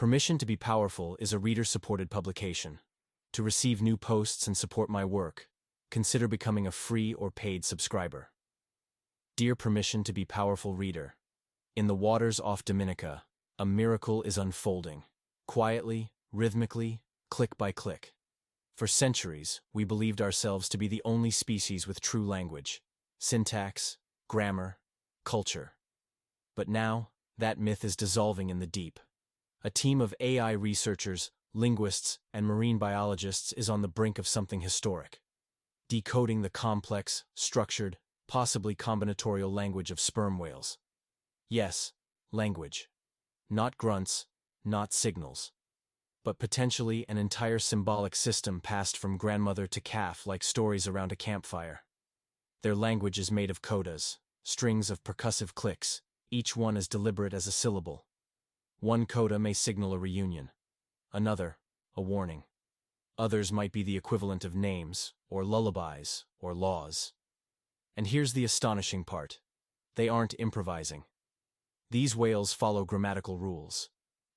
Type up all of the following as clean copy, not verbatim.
Permission to be Powerful is a reader-supported publication. To receive new posts and support my work, consider becoming a free or paid subscriber. Dear Permission to be Powerful reader, in the waters off Dominica, a miracle is unfolding, quietly, rhythmically, click by click. For centuries, we believed ourselves to be the only species with true language, syntax, grammar, culture. But now, that myth is dissolving in the deep. A team of AI researchers, linguists, and marine biologists is on the brink of something historic, decoding the complex, structured, possibly combinatorial language of sperm whales. Yes, language. Not grunts, not signals, but potentially an entire symbolic system passed from grandmother to calf like stories around a campfire. Their language is made of codas, strings of percussive clicks, each one as deliberate as a syllable. One coda may signal a reunion, another, a warning. Others might be the equivalent of names, or lullabies, or laws. And here's the astonishing part. They aren't improvising. These whales follow grammatical rules.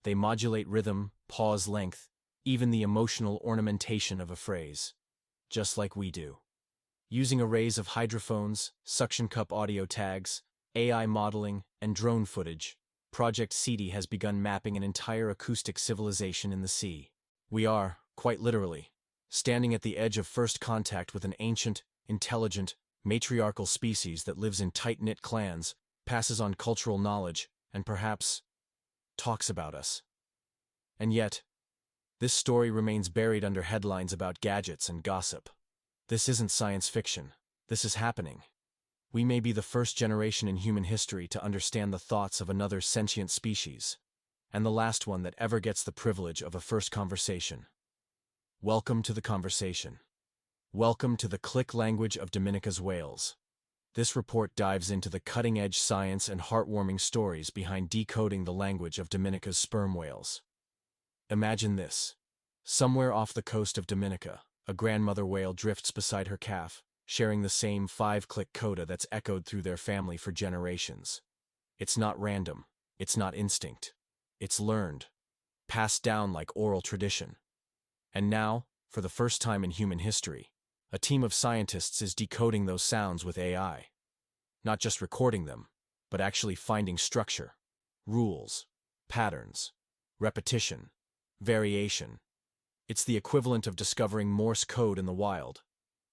They modulate rhythm, pause length, even the emotional ornamentation of a phrase, just like we do. Using arrays of hydrophones, suction cup audio tags, AI modeling, and drone footage, Project SETI has begun mapping an entire acoustic civilization in the sea. We are, quite literally, standing at the edge of first contact with an ancient, intelligent, matriarchal species that lives in tight-knit clans, passes on cultural knowledge, and perhaps talks about us. And yet, this story remains buried under headlines about gadgets and gossip. This isn't science fiction. This is happening. We may be the first generation in human history to understand the thoughts of another sentient species, and the last one that ever gets the privilege of a first conversation. Welcome to the conversation. Welcome to the click language of Dominica's whales. This report dives into the cutting-edge science and heartwarming stories behind decoding the language of Dominica's sperm whales. Imagine this. Somewhere off the coast of Dominica, a grandmother whale drifts beside her calf, sharing the same 5-click coda that's echoed through their family for generations. It's not random. It's not instinct. It's learned, passed down like oral tradition. And now, for the first time in human history, a team of scientists is decoding those sounds with AI. Not just recording them, but actually finding structure, rules, patterns, repetition, variation. It's the equivalent of discovering Morse code in the wild,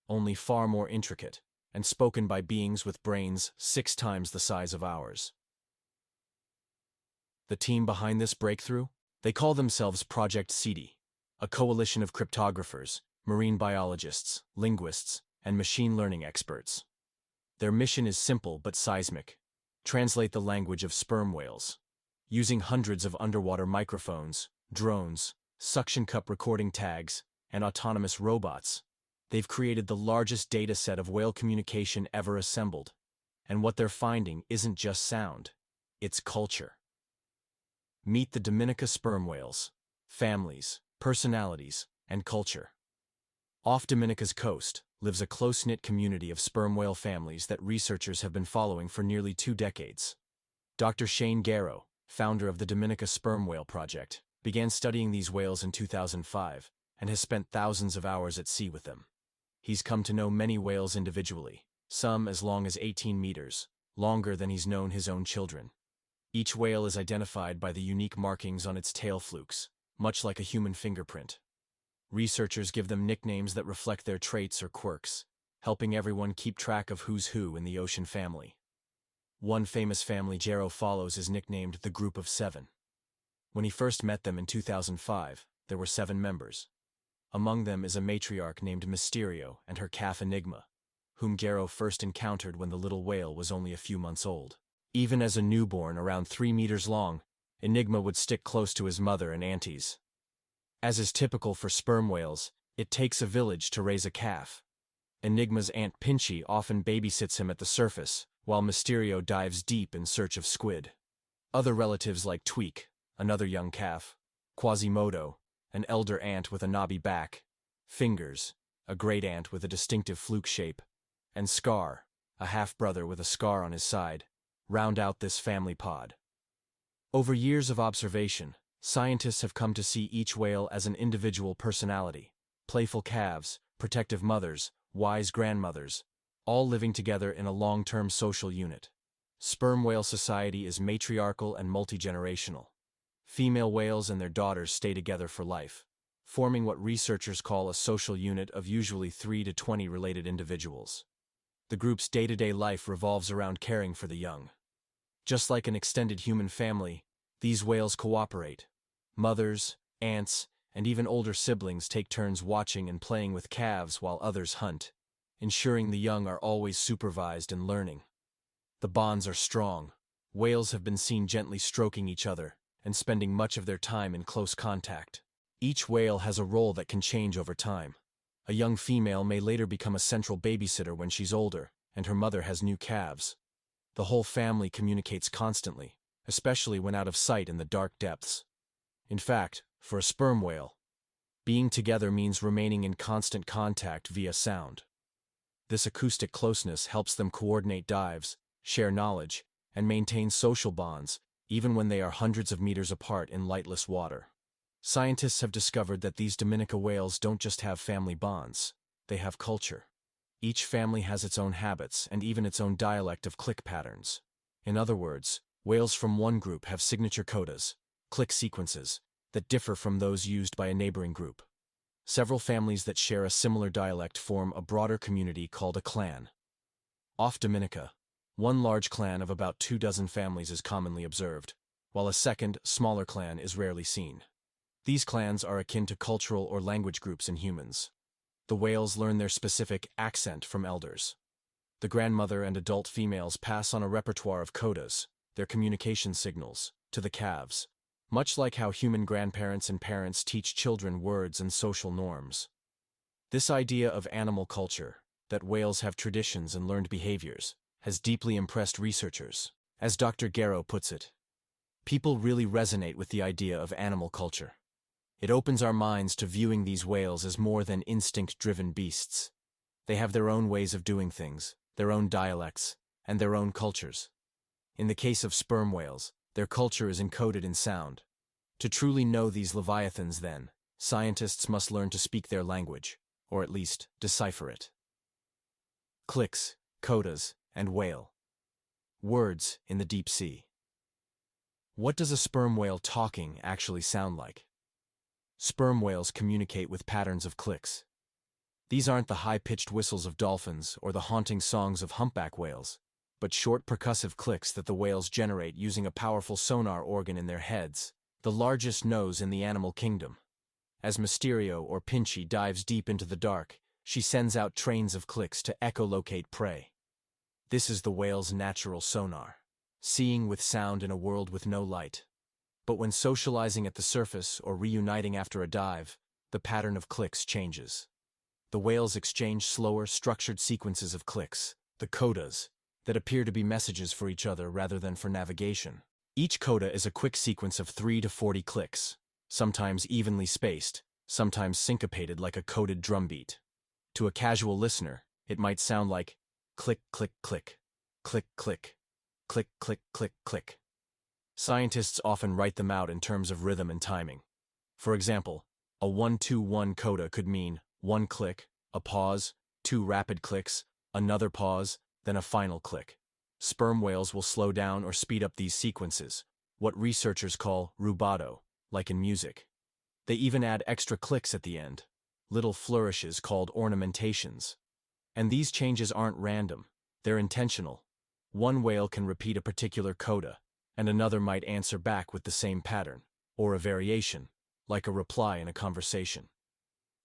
only far more intricate, and spoken by beings with brains 6 times the size of ours. The team behind this breakthrough? They call themselves Project SETI, a coalition of cryptographers, marine biologists, linguists, and machine learning experts. Their mission is simple but seismic: translate the language of sperm whales. Using hundreds of underwater microphones, drones, suction cup recording tags, and autonomous robots, they've created the largest data set of whale communication ever assembled. And what they're finding isn't just sound, it's culture. Meet the Dominica sperm whales, families, personalities, and culture. Off Dominica's coast lives a close-knit community of sperm whale families that researchers have been following for nearly 2 decades. Dr. Shane Garrow, founder of the Dominica Sperm Whale Project, began studying these whales in 2005 and has spent thousands of hours at sea with them. He's come to know many whales individually, some as long as 18 meters, longer than he's known his own children. Each whale is identified by the unique markings on its tail flukes, much like a human fingerprint. Researchers give them nicknames that reflect their traits or quirks, helping everyone keep track of who's who in the ocean family. One famous family Garrow follows is nicknamed the Group of 7. When he first met them in 2005, there were 7 members. Among them is a matriarch named Mysterio and her calf Enigma, whom Garrow first encountered when the little whale was only a few months old. Even as a newborn around 3 meters long, Enigma would stick close to his mother and aunties. As is typical for sperm whales, it takes a village to raise a calf. Enigma's Aunt Pinchy often babysits him at the surface, while Mysterio dives deep in search of squid. Other relatives like Tweak, another young calf, Quasimodo, an elder ant with a knobby back, Fingers, a great ant with a distinctive fluke shape, and Scar, a half-brother with a scar on his side, round out this family pod. Over years of observation, Scientists have come to see each whale as an individual personality: playful calves, protective mothers, wise grandmothers, all living together in a long-term social unit. Sperm whale society is matriarchal and multi-generational. Female whales and their daughters stay together for life, forming what researchers call a social unit of usually 3 to 20 related individuals. The group's day-to-day life revolves around caring for the young. Just like an extended human family, these whales cooperate. Mothers, aunts, and even older siblings take turns watching and playing with calves while others hunt, ensuring the young are always supervised and learning. The bonds are strong. Whales have been seen gently stroking each other and spending much of their time in close contact. Each whale has a role that can change over time. A young female may later become a central babysitter when she's older, and her mother has new calves. The whole family communicates constantly, especially when out of sight in the dark depths. In fact, for a sperm whale, being together means remaining in constant contact via sound. This acoustic closeness helps them coordinate dives, share knowledge, and maintain social bonds, even when they are hundreds of meters apart in lightless water. Scientists have discovered that these Dominica whales don't just have family bonds, they have culture. Each family has its own habits and even its own dialect of click patterns. In other words, whales from one group have signature codas, click sequences, that differ from those used by a neighboring group. Several families that share a similar dialect form a broader community called a clan. Off Dominica, one large clan of about 24 families is commonly observed, while a second, smaller clan is rarely seen. These clans are akin to cultural or language groups in humans. The whales learn their specific accent from elders. The grandmother and adult females pass on a repertoire of codas, their communication signals, to the calves, much like how human grandparents and parents teach children words and social norms. This idea of animal culture, that whales have traditions and learned behaviors, has deeply impressed researchers. As Dr. Garrow puts it, people really resonate with the idea of animal culture. It opens our minds to viewing these whales as more than instinct-driven beasts. They have their own ways of doing things, their own dialects, and their own cultures. In the case of sperm whales, their culture is encoded in sound. To truly know these leviathans, then, scientists must learn to speak their language, or at least decipher it. Clicks, codas, and whale. Words in the deep sea. What does a sperm whale talking actually sound like? Sperm whales communicate with patterns of clicks. These aren't the high-pitched whistles of dolphins or the haunting songs of humpback whales, but short percussive clicks that the whales generate using a powerful sonar organ in their heads, the largest nose in the animal kingdom. As Mysterio or Pinchy dives deep into the dark, she sends out trains of clicks to echolocate prey. This is the whale's natural sonar, seeing with sound in a world with no light. But when socializing at the surface or reuniting after a dive, the pattern of clicks changes. The whales exchange slower, structured sequences of clicks, the codas, that appear to be messages for each other rather than for navigation. Each coda is a quick sequence of 3 to 40 clicks, sometimes evenly spaced, sometimes syncopated like a coded drumbeat. To a casual listener, it might sound like click, click, click, click, click, click, click, click, click. Scientists often write them out in terms of rhythm and timing. For example, a 1-2-1 coda could mean 1 click, a pause, 2 rapid clicks, another pause, then a final click. Sperm whales will slow down or speed up these sequences, what researchers call rubato, like in music. They even add extra clicks at the end, little flourishes called ornamentations. And these changes aren't random, they're intentional. One whale can repeat a particular coda, and another might answer back with the same pattern, or a variation, like a reply in a conversation.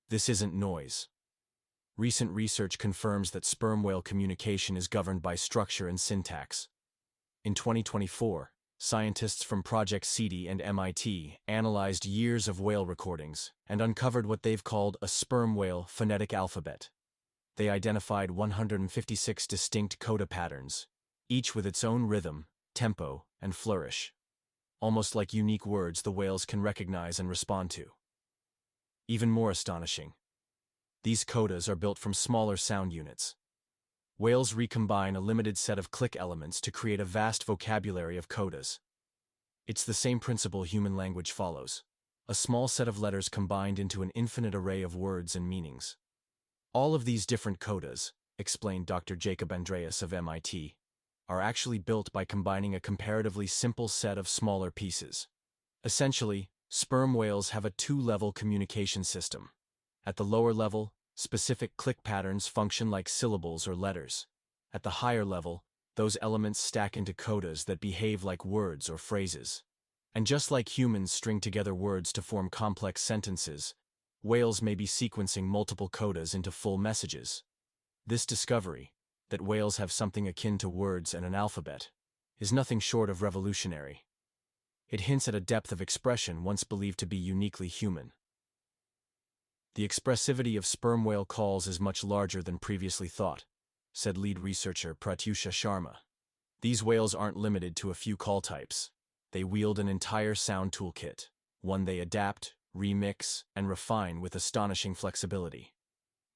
This isn't noise. Recent research confirms that sperm whale communication is governed by structure and syntax. In 2024, scientists from Project SETI and MIT analyzed years of whale recordings and uncovered what they've called a sperm whale phonetic alphabet. They identified 156 distinct coda patterns, each with its own rhythm, tempo, and flourish, almost like unique words the whales can recognize and respond to. Even more astonishing, these codas are built from smaller sound units. Whales recombine a limited set of click elements to create a vast vocabulary of codas. It's the same principle human language follows. A small set of letters combined into an infinite array of words and meanings. All of these different codas, explained Dr. Jacob Andreas of MIT, are actually built by combining a comparatively simple set of smaller pieces. Essentially, sperm whales have a two-level communication system. At the lower level, specific click patterns function like syllables or letters. At the higher level, those elements stack into codas that behave like words or phrases. And just like humans string together words to form complex sentences, whales may be sequencing multiple codas into full messages. This discovery, that whales have something akin to words and an alphabet, is nothing short of revolutionary. It hints at a depth of expression once believed to be uniquely human. The expressivity of sperm whale calls is much larger than previously thought, said lead researcher Pratyusha Sharma. These whales aren't limited to a few call types. They wield an entire sound toolkit, one they adapt, remix, and refine with astonishing flexibility.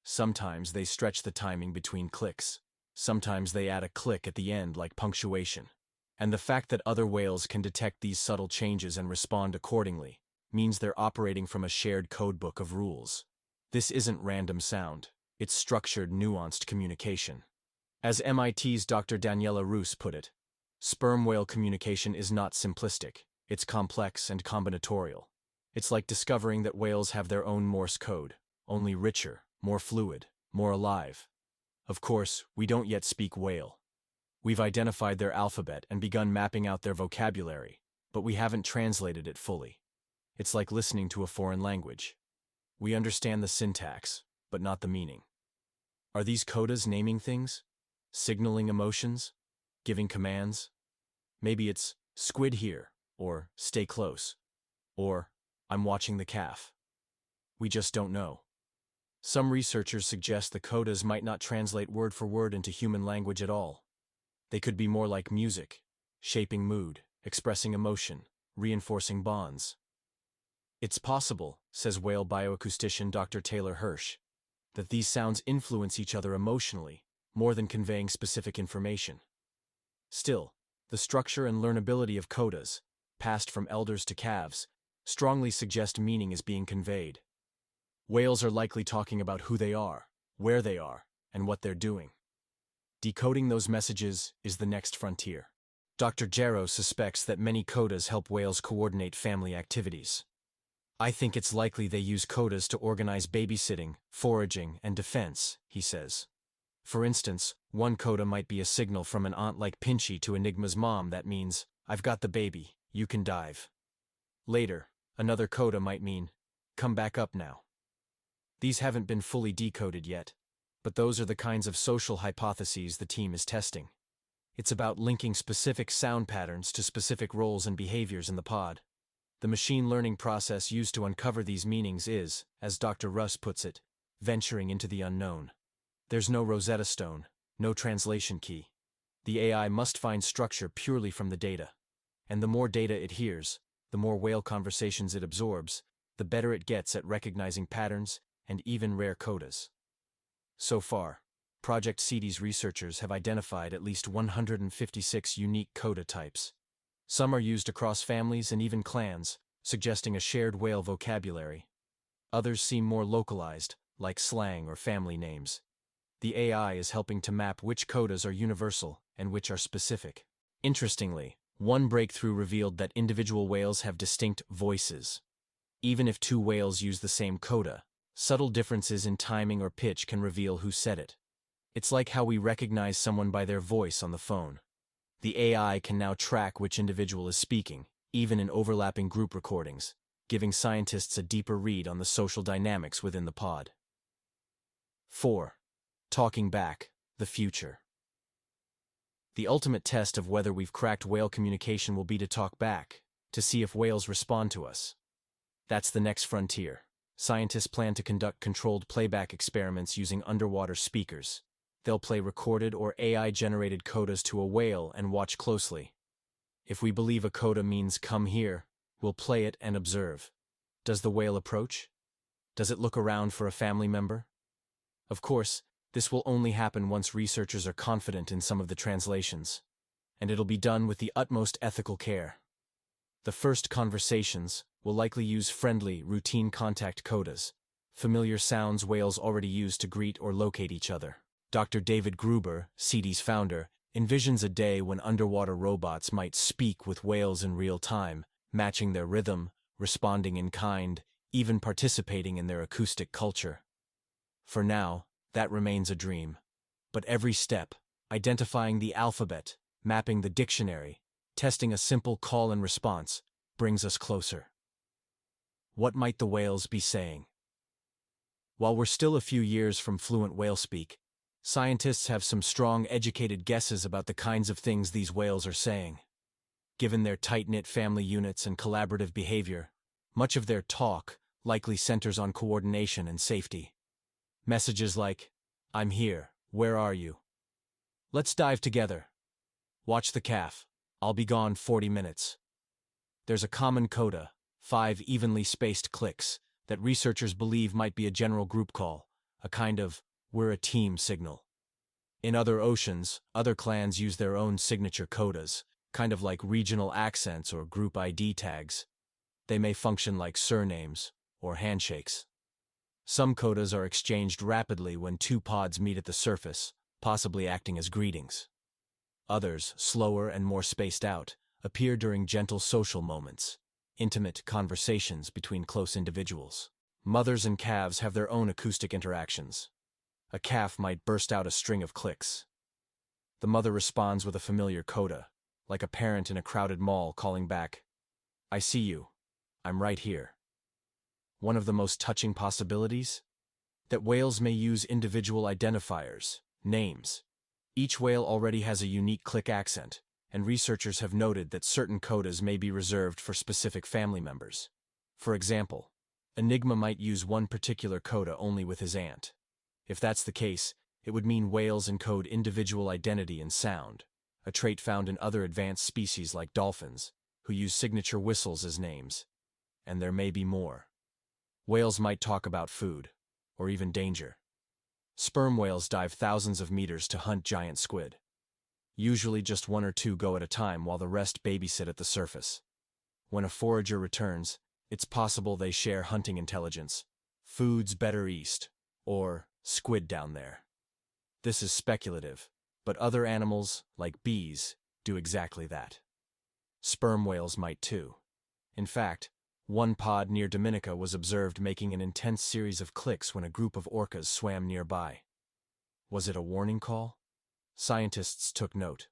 Sometimes they stretch the timing between clicks. Sometimes they add a click at the end like punctuation. And the fact that other whales can detect these subtle changes and respond accordingly means they're operating from a shared codebook of rules. This isn't random sound. It's structured, nuanced communication. As MIT's Dr. Daniela Roos put it, sperm whale communication is not simplistic. It's complex and combinatorial. It's like discovering that whales have their own Morse code, only richer, more fluid, more alive. Of course, we don't yet speak whale. We've identified their alphabet and begun mapping out their vocabulary, but we haven't translated it fully. It's like listening to a foreign language. We understand the syntax, but not the meaning. Are these codas naming things? Signaling emotions? Giving commands? Maybe it's, squid here, or stay close, or I'm watching the calf. We just don't know. Some researchers suggest the codas might not translate word for word into human language at all. They could be more like music, shaping mood, expressing emotion, reinforcing bonds. It's possible, says whale bioacoustician Dr. Taylor Hirsch, that these sounds influence each other emotionally, more than conveying specific information. Still, the structure and learnability of codas, passed from elders to calves, strongly suggest meaning is being conveyed. Whales are likely talking about who they are, where they are, and what they're doing. Decoding those messages is the next frontier. Dr. Jarrow suspects that many codas help whales coordinate family activities. I think it's likely they use codas to organize babysitting, foraging, and defense, he says. For instance, one coda might be a signal from an aunt like Pinchy to Enigma's mom that means, I've got the baby, you can dive. Later, another coda might mean, come back up now. These haven't been fully decoded yet, but those are the kinds of social hypotheses the team is testing. It's about linking specific sound patterns to specific roles and behaviors in the pod. The machine learning process used to uncover these meanings is, as Dr. Russ puts it, venturing into the unknown. There's no Rosetta Stone, no translation key. The AI must find structure purely from the data. And the more data it hears, the more whale conversations it absorbs, the better it gets at recognizing patterns and even rare codas. So far, Project CD's researchers have identified at least 156 unique coda types. Some are used across families and even clans, suggesting a shared whale vocabulary. Others seem more localized, like slang or family names. The AI is helping to map which codas are universal and which are specific. Interestingly, one breakthrough revealed that individual whales have distinct voices. Even if two whales use the same coda, subtle differences in timing or pitch can reveal who said it. It's like how we recognize someone by their voice on the phone. The AI can now track which individual is speaking, even in overlapping group recordings, giving scientists a deeper read on the social dynamics within the pod. 4. Talking back, the future. The ultimate test of whether we've cracked whale communication will be to talk back, to see if whales respond to us. That's the next frontier. Scientists plan to conduct controlled playback experiments using underwater speakers. They'll play recorded or AI-generated codas to a whale and watch closely. If we believe a coda means come here, we'll play it and observe. Does the whale approach? Does it look around for a family member? Of course, this will only happen once researchers are confident in some of the translations. And it'll be done with the utmost ethical care. The first conversations will likely use friendly, routine contact codas, familiar sounds whales already use to greet or locate each other. Dr. David Gruber, CD's founder, envisions a day when underwater robots might speak with whales in real time, matching their rhythm, responding in kind, even participating in their acoustic culture. For now, that remains a dream. But every step, identifying the alphabet, mapping the dictionary, testing a simple call and response, brings us closer. What might the whales be saying? While we're still a few years from fluent whale speak, scientists have some strong, educated guesses about the kinds of things these whales are saying. Given their tight-knit family units and collaborative behavior, much of their talk likely centers on coordination and safety. Messages like, "I'm here, where are you? Let's dive together. Watch the calf, I'll be gone 40 minutes. There's a common coda, 5 evenly spaced clicks, that researchers believe might be a general group call, a kind of "we're a team" signal. In other oceans, other clans use their own signature codas, kind of like regional accents or group ID tags. They may function like surnames or handshakes. Some codas are exchanged rapidly when two pods meet at the surface, possibly acting as greetings. Others, slower and more spaced out, appear during gentle social moments, intimate conversations between close individuals. Mothers and calves have their own acoustic interactions. A calf might burst out a string of clicks. The mother responds with a familiar coda, like a parent in a crowded mall calling back, "I see you. I'm right here." One of the most touching possibilities? That whales may use individual identifiers, names. Each whale already has a unique click accent, and researchers have noted that certain codas may be reserved for specific family members. For example, Enigma might use one particular coda only with his aunt. If that's the case, it would mean whales encode individual identity in sound, a trait found in other advanced species like dolphins, who use signature whistles as names. And there may be more. Whales might talk about food, or even danger. Sperm whales dive thousands of meters to hunt giant squid. Usually just one or two go at a time while the rest babysit at the surface. When a forager returns, it's possible they share hunting intelligence. "Food's better east," or "squid down there." This is speculative, but other animals, like bees, do exactly that. Sperm whales might too. In fact, one pod near Dominica was observed making an intense series of clicks when a group of orcas swam nearby. Was it a warning call? Scientists took note.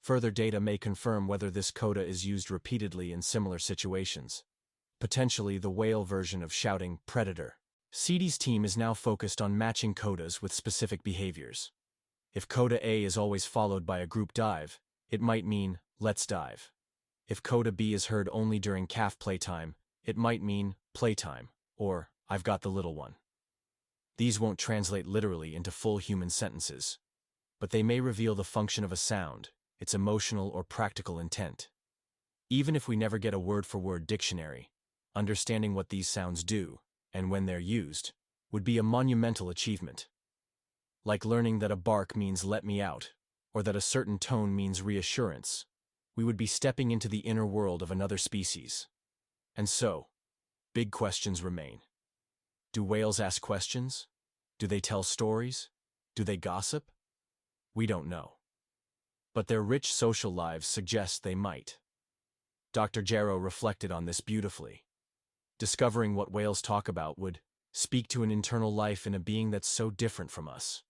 Further data may confirm whether this coda is used repeatedly in similar situations. Potentially the whale version of shouting "predator." CD's team is now focused on matching codas with specific behaviors. If coda A is always followed by a group dive, it might mean "let's dive." If coda B is heard only during calf playtime, it might mean "playtime," or "I've got the little one." These won't translate literally into full human sentences, but they may reveal the function of a sound, its emotional or practical intent. Even if we never get a word-for-word dictionary, understanding what these sounds do, and when they're used, would be a monumental achievement. Like learning that a bark means "let me out," or that a certain tone means reassurance, we would be stepping into the inner world of another species. And so, big questions remain. Do whales ask questions? Do they tell stories? Do they gossip? We don't know. But their rich social lives suggest they might. Dr. Jarrow reflected on this beautifully. Discovering what whales talk about would speak to an internal life in a being that's so different from us.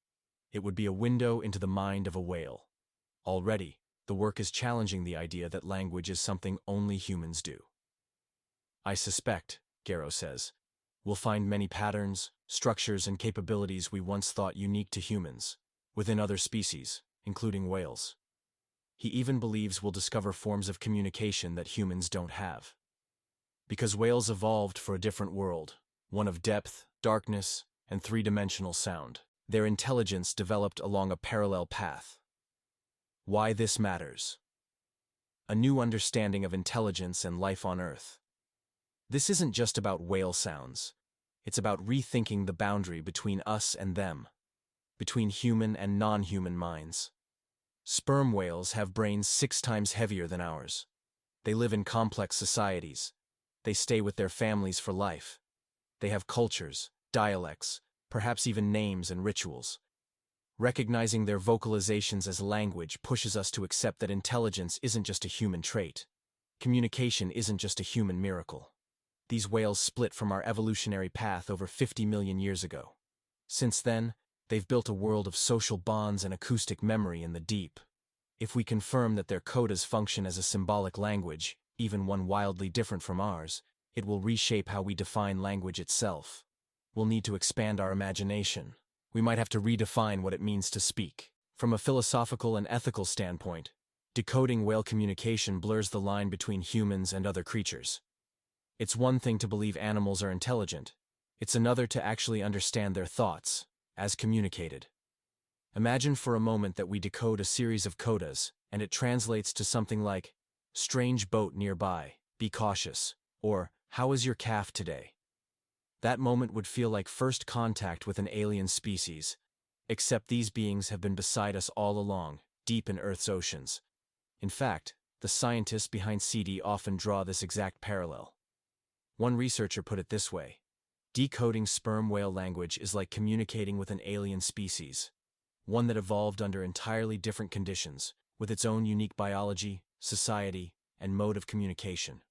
It would be a window into the mind of a whale. Already, the work is challenging the idea that language is something only humans do. I suspect, Jarrow says, we'll find many patterns, structures, and capabilities we once thought unique to humans, within other species, including whales. He even believes we'll discover forms of communication that humans don't have. Because whales evolved for a different world, one of depth, darkness, and three-dimensional sound. Their intelligence developed along a parallel path. Why this matters. A new understanding of intelligence and life on Earth. This isn't just about whale sounds. It's about rethinking the boundary between us and them, between human and non-human minds. Sperm whales have brains 6 times heavier than ours. They live in complex societies. They stay with their families for life. They have cultures, dialects, perhaps even names and rituals. Recognizing their vocalizations as language pushes us to accept that intelligence isn't just a human trait. Communication isn't just a human miracle. These whales split from our evolutionary path over 50 million years ago. Since then, they've built a world of social bonds and acoustic memory in the deep. If we confirm that their codas function as a symbolic language, even one wildly different from ours, it will reshape how we define language itself. We'll need to expand our imagination. We might have to redefine what it means to speak. From a philosophical and ethical standpoint, decoding whale communication blurs the line between humans and other creatures. It's one thing to believe animals are intelligent. It's another to actually understand their thoughts, as communicated. Imagine for a moment that we decode a series of codas, and it translates to something like, "Strange boat nearby, be cautious," or "How is your calf today?" That moment would feel like first contact with an alien species, except these beings have been beside us all along, deep in Earth's oceans. In fact, the scientists behind CD often draw this exact parallel. One researcher put it this way: decoding sperm whale language is like communicating with an alien species, one that evolved under entirely different conditions, with its own unique biology, society, and mode of communication.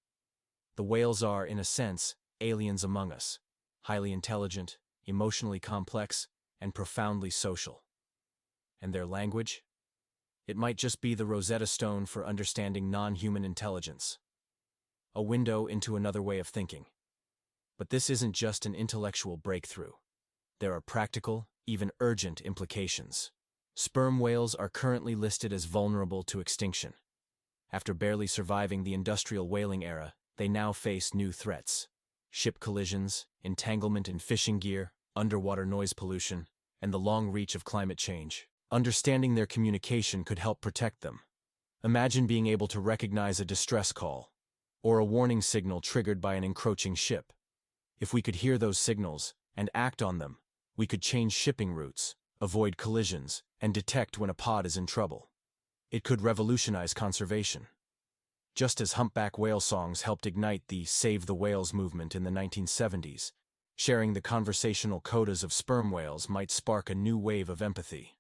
The whales are, in a sense, aliens among us, highly intelligent, emotionally complex, and profoundly social. And their language? It might just be the Rosetta Stone for understanding non-human intelligence. A window into another way of thinking. But this isn't just an intellectual breakthrough. There are practical, even urgent implications. Sperm whales are currently listed as vulnerable to extinction. After barely surviving the industrial whaling era, they now face new threats: ship collisions, entanglement in fishing gear, underwater noise pollution, and the long reach of climate change. Understanding their communication could help protect them. Imagine being able to recognize a distress call, or a warning signal triggered by an encroaching ship. If we could hear those signals and act on them, we could change shipping routes, avoid collisions, and detect when a pod is in trouble. It could revolutionize conservation. Just as humpback whale songs helped ignite the Save the Whales movement in the 1970s, sharing the conversational codas of sperm whales might spark a new wave of empathy.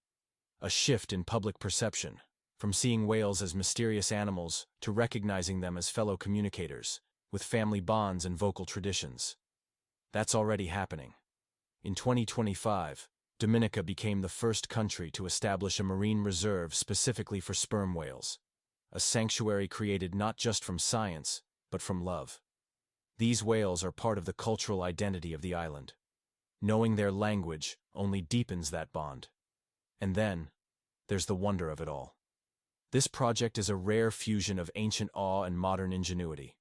A shift in public perception, from seeing whales as mysterious animals to recognizing them as fellow communicators, with family bonds and vocal traditions. That's already happening. In 2025, Dominica became the first country to establish a marine reserve specifically for sperm whales, a sanctuary created not just from science, but from love. These whales are part of the cultural identity of the island. Knowing their language only deepens that bond. And then, there's the wonder of it all. This project is a rare fusion of ancient awe and modern ingenuity.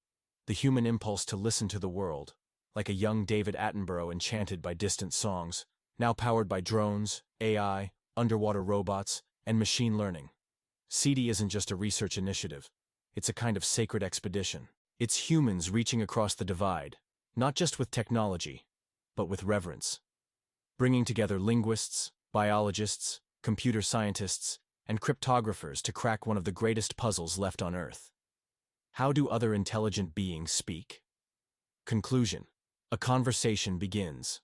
The human impulse to listen to the world, like a young David Attenborough enchanted by distant songs, now powered by drones, AI, underwater robots, and machine learning. CD isn't just a research initiative. It's a kind of sacred expedition. It's humans reaching across the divide, not just with technology, but with reverence. Bringing together linguists, biologists, computer scientists, and cryptographers to crack one of the greatest puzzles left on Earth. How do other intelligent beings speak? Conclusion. A conversation begins.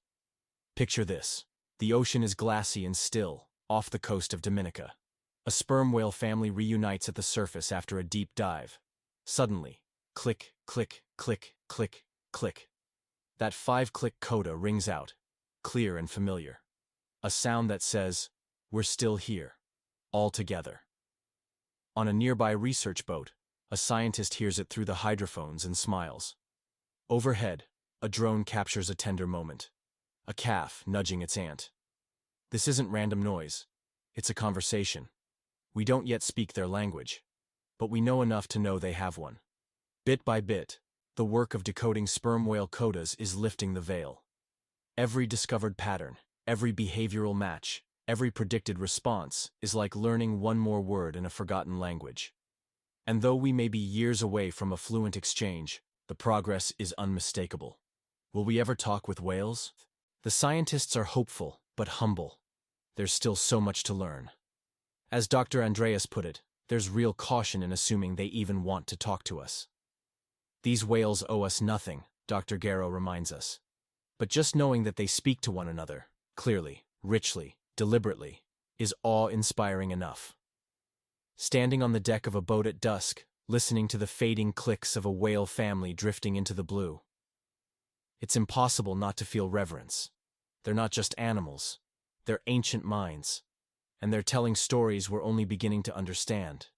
Picture this. The ocean is glassy and still, off the coast of Dominica. A sperm whale family reunites at the surface after a deep dive. Suddenly, click, click, click, click, click. That 5-click coda rings out, clear and familiar. A sound that says, "We're still here, all together." On a nearby research boat, a scientist hears it through the hydrophones and smiles. Overhead, a drone captures a tender moment. A calf nudging its aunt. This isn't random noise. It's a conversation. We don't yet speak their language, but we know enough to know they have one. Bit by bit, the work of decoding sperm whale codas is lifting the veil. Every discovered pattern, every behavioral match, every predicted response is like learning one more word in a forgotten language. And though we may be years away from a fluent exchange, the progress is unmistakable. Will we ever talk with whales? The scientists are hopeful, but humble. There's still so much to learn. As Dr. Andreas put it, there's real caution in assuming they even want to talk to us. These whales owe us nothing, Dr. Garrow reminds us. But just knowing that they speak to one another, clearly, richly, deliberately, is awe-inspiring enough. Standing on the deck of a boat at dusk, listening to the fading clicks of a whale family drifting into the blue. It's impossible not to feel reverence. They're not just animals. They're ancient minds. And they're telling stories we're only beginning to understand.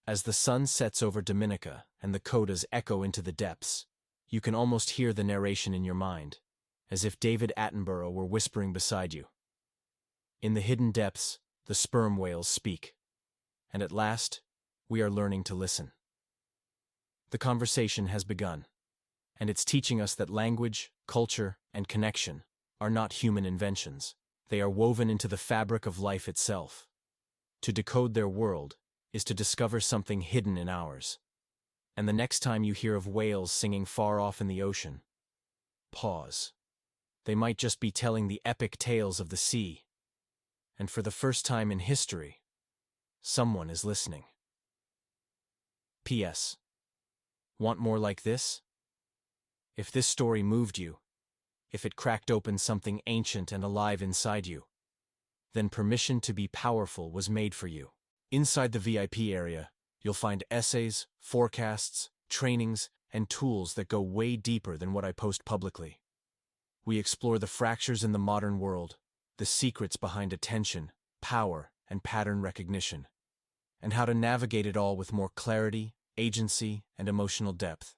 As the sun sets over Dominica and the codas echo into the depths, you can almost hear the narration in your mind, as if David Attenborough were whispering beside you. In the hidden depths, the sperm whales speak. And at last, we are learning to listen. The conversation has begun, and it's teaching us that language, culture, and connection are not human inventions. They are woven into the fabric of life itself. To decode their world is to discover something hidden in ours. And the next time you hear of whales singing far off in the ocean, pause. They might just be telling the epic tales of the sea. And for the first time in history, someone is listening. P.S. Want more like this? If this story moved you, if it cracked open something ancient and alive inside you, then permission to be powerful was made for you. Inside the VIP area, you'll find essays, forecasts, trainings, and tools that go way deeper than what I post publicly. We explore the fractures in the modern world, the secrets behind attention, power, and pattern recognition, and how to navigate it all with more clarity, agency, and emotional depth.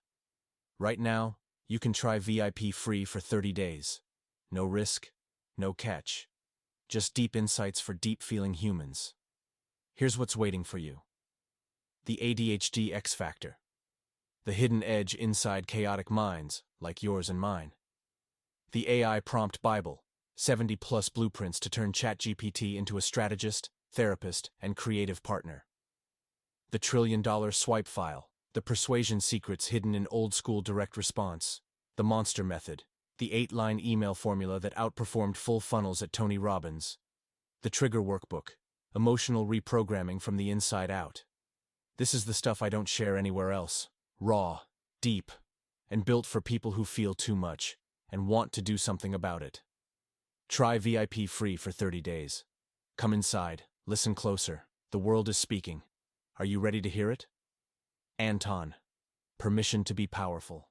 Right now, you can try VIP free for 30 days. No risk, no catch. Just deep insights for deep-feeling humans. Here's what's waiting for you. The ADHD X Factor. The hidden edge inside chaotic minds, like yours and mine. The AI Prompt Bible. 70+ blueprints to turn ChatGPT into a strategist, therapist, and creative partner. The $1 trillion swipe file. The persuasion secrets hidden in old-school direct response. The monster method. The 8-line email formula that outperformed full funnels at Tony Robbins. The trigger workbook. Emotional reprogramming from the inside out. This is the stuff I don't share anywhere else. Raw, deep, and built for people who feel too much and want to do something about it. Try VIP free for 30 days. Come inside, listen closer. The world is speaking. Are you ready to hear it? Anton. Permission to be powerful.